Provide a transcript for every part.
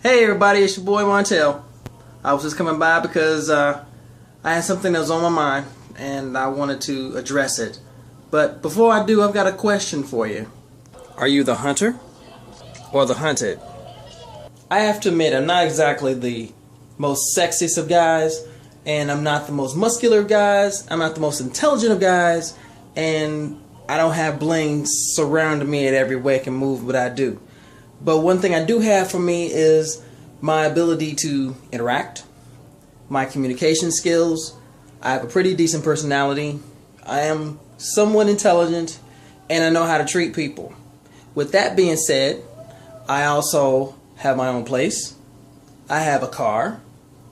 Hey everybody, it's your boy Montel. I was just coming by because I had something that was on my mind and I wanted to address it. But before I do, I've got a question for you. Are you the hunter or the hunted? I have to admit, I'm not exactly the most sexiest of guys, and I'm not the most muscular of guys, I'm not the most intelligent of guys, and I don't have bling surrounding me at every way I can move what I do. But one thing I do have for me is my ability to interact, my communication skills. I have a pretty decent personality. I am somewhat intelligent, and I know how to treat people. With that being said, I also have my own place. I have a car.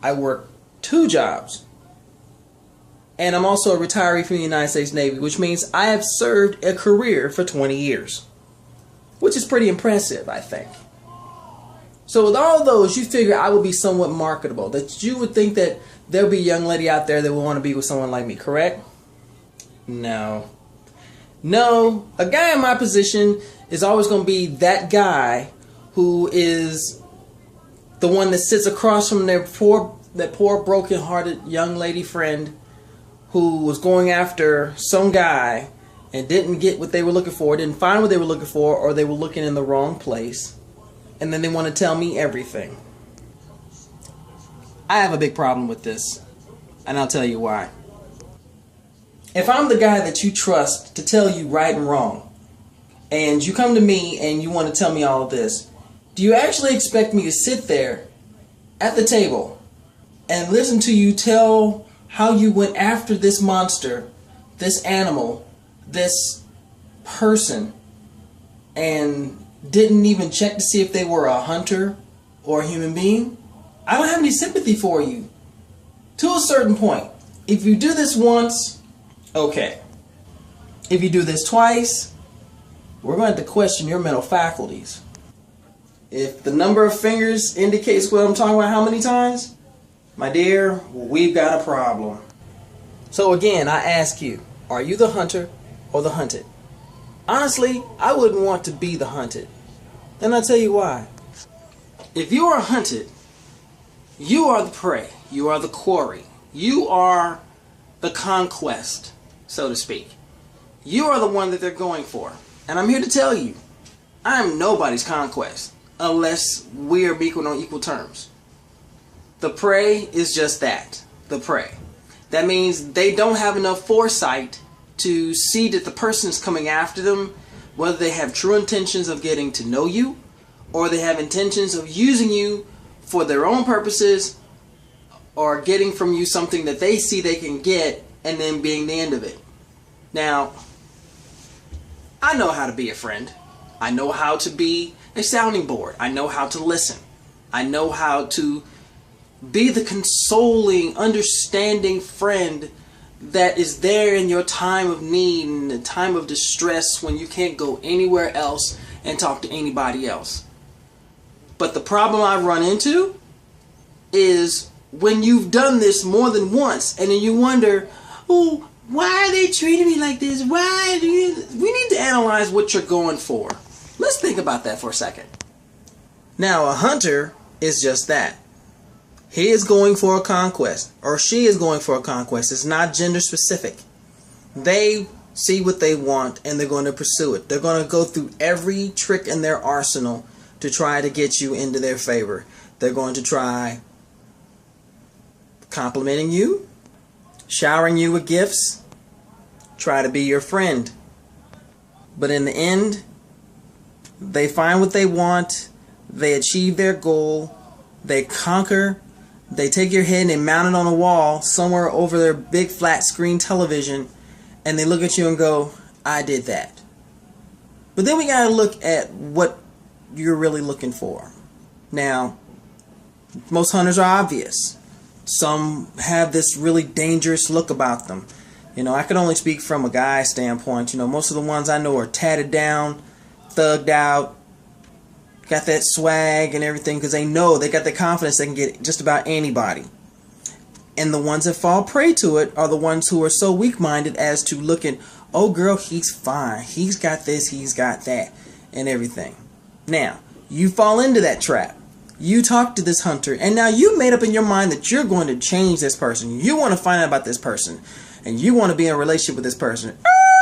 I work 2 jobs. And I'm also a retiree from the United States Navy, which means I have served a career for 20 years. Which is pretty impressive, I think. So with all those, you figure I would be somewhat marketable. That you would think that there'll be a young lady out there that would want to be with someone like me, correct? No. No, a guy in my position is always going to be that guy who is the one that sits across from that poor broken-hearted young lady friend who was going after some guy and didn't get what they were looking for, didn't find what they were looking for, or they were looking in the wrong place. And then they want to tell me everything. I have a big problem with this, and I'll tell you why. If I'm the guy that you trust to tell you right and wrong, and you come to me and you want to tell me all of this, do you actually expect me to sit there at the table and listen to you tell how you went after this monster, this animal, this person, and didn't even check to see if they were a hunter or a human being? I don't have any sympathy for you. To a certain point. If you do this once, okay. If you do this twice, we're going to have to question your mental faculties. If the number of fingers indicates what I'm talking about how many times, my dear, we've got a problem. So again, I ask you, are you the hunter or the hunted? Honestly, I wouldn't want to be the hunted. And I'll tell you why. If you are hunted, you are the prey. You are the quarry. You are the conquest, so to speak. You are the one that they're going for. And I'm here to tell you, I'm nobody's conquest unless we are equal on equal terms. The prey is just that, the prey. That means they don't have enough foresight to see that the person is coming after them, whether they have true intentions of getting to know you or they have intentions of using you for their own purposes or getting from you something that they see they can get and then being the end of it. Now, I know how to be a friend. I know how to be a sounding board. I know how to listen. I know how to be the consoling, understanding friend that is there in your time of need and the time of distress when you can't go anywhere else and talk to anybody else. But the problem I run into is when you've done this more than once and then you wonder, oh, why are they treating me like this? We need to analyze what you're going for. Let's think about that for a second. Now, a hunter is just that. He is going for a conquest, or she is going for a conquest. It's not gender specific. They see what they want and they're going to pursue it. They're going to go through every trick in their arsenal to try to get you into their favor. They're going to try complimenting you, showering you with gifts, try to be your friend. But in the end, they find what they want, they achieve their goal, they conquer. They take your head and they mount it on a wall somewhere over their big flat screen television, and they look at you and go, I did that. But then we got to look at what you're really looking for. Now, most hunters are obvious. Some have this really dangerous look about them. You know, I can only speak from a guy's standpoint. You know, most of the ones I know are tatted down, thugged out, got that swag and everything because they know they got the confidence they can get just about anybody. And the ones that fall prey to it are the ones who are so weak-minded as to look at, oh girl, he's fine. He's got this, he's got that, and everything. Now, you fall into that trap. You talk to this hunter, and now you made up in your mind that you're going to change this person. You want to find out about this person, and you want to be in a relationship with this person.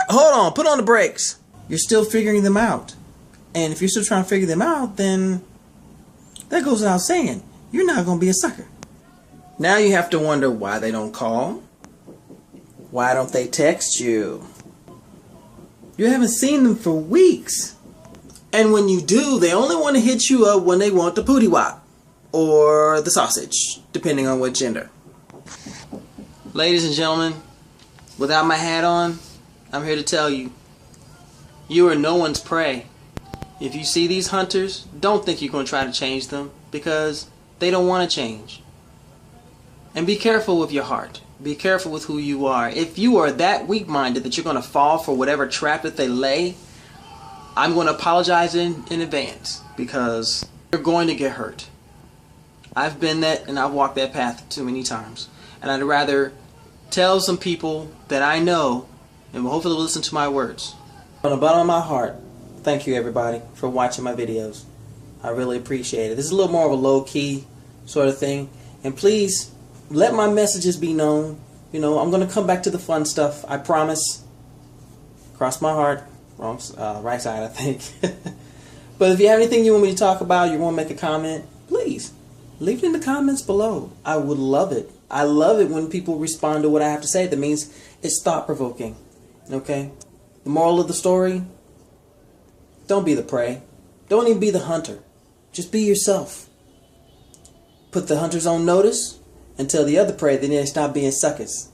Hold on, put on the brakes. You're still figuring them out. And if you're still trying to figure them out, then that goes without saying. You're not going to be a sucker. Now you have to wonder why they don't call. Why don't they text you? You haven't seen them for weeks. And when you do, they only want to hit you up when they want the pootie wop or the sausage, depending on what gender. Ladies and gentlemen, without my hat on, I'm here to tell you, you are no one's prey. If you see these hunters, don't think you're going to try to change them, because they don't want to change. And be careful with your heart. Be careful with who you are. If you are that weak-minded that you're going to fall for whatever trap that they lay, I'm going to apologize in advance, because you're going to get hurt. I've been that, and I've walked that path too many times. And I'd rather tell some people that I know, and will hopefully listen to my words. From the bottom of my heart, thank you everybody for watching my videos. I really appreciate it. This is a little more of a low-key sort of thing. And please, let my messages be known. You know, I'm going to come back to the fun stuff. I promise. Cross my heart. Wrong, right side, I think. But if you have anything you want me to talk about, you want to make a comment, please leave it in the comments below. I would love it. I love it when people respond to what I have to say. That means it's thought-provoking. Okay? The moral of the story, don't be the prey. Don't even be the hunter. Just be yourself. Put the hunters on notice and tell the other prey they need to stop being suckers.